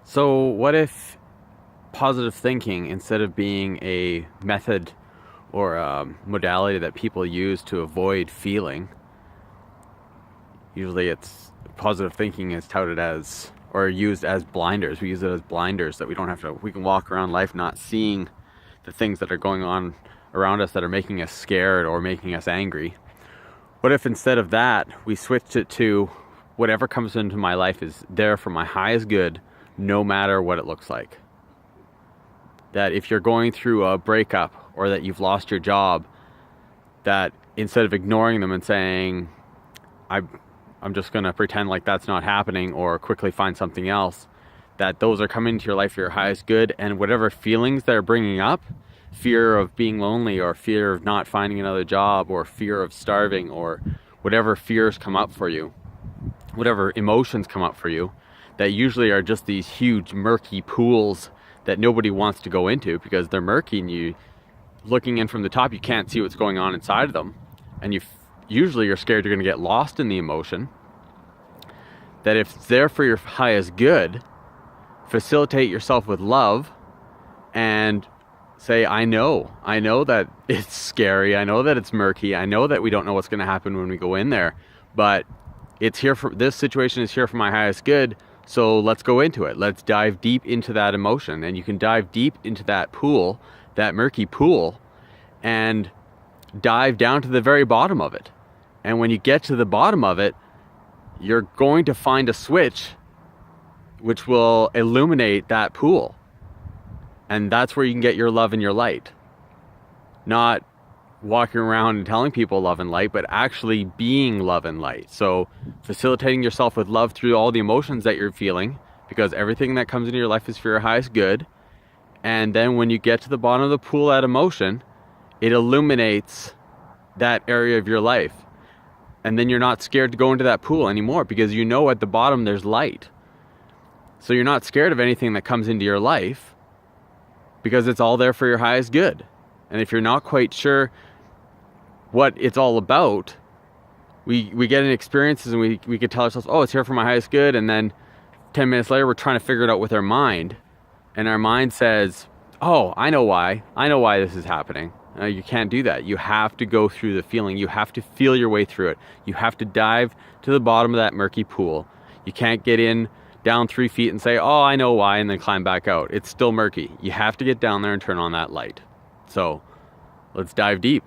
So, what if positive thinking, instead of being a method or a modality that people use to avoid feeling, usually it's positive thinking is touted as or used as blinders. We use it as blinders that we can walk around life not seeing the things that are going on around us that are making us scared or making us angry. What if instead of that, we switched it to whatever comes into my life is there for my highest good, no matter what it looks like? That if you're going through a breakup or that you've lost your job, that instead of ignoring them and saying, I'm just going to pretend like that's not happening or quickly find something else, that those are coming into your life for your highest good, and whatever feelings they're bringing up, fear of being lonely or fear of not finding another job or fear of starving or whatever fears come up for you, whatever emotions come up for you, that usually are just these huge murky pools that nobody wants to go into because they're murky, and you looking in from the top, you can't see what's going on inside of them, and usually you're scared you're going to get lost in the emotion. That if it's there for your highest good, facilitate yourself with love and say, I know that it's scary, I know that it's murky, I know that we don't know what's going to happen when we go in there, but this situation is here for my highest good. So let's go into it. Let's dive deep into that emotion. And you can dive deep into that pool, that murky pool, and dive down to the very bottom of it. And when you get to the bottom of it, you're going to find a switch which will illuminate that pool. And that's where you can get your love and your light. Not walking around and telling people love and light, but actually being love and light. So facilitating yourself with love through all the emotions that you're feeling, because everything that comes into your life is for your highest good. And then when you get to the bottom of the pool, that emotion, it illuminates that area of your life. And then you're not scared to go into that pool anymore, because you know at the bottom there's light. So you're not scared of anything that comes into your life, because it's all there for your highest good. And if you're not quite sure what it's all about, we get in experiences and we could tell ourselves, oh, it's here for my highest good, and then 10 minutes later we're trying to figure it out with our mind, and our mind says, oh, I know why this is happening. You can't do that. You have to go through the feeling. You have to feel your way through it. You have to dive to the bottom of that murky pool. You can't get in down 3 feet and say, oh, I know why, and then climb back out. It's still murky. You have to get down there and turn on that light. So let's dive deep.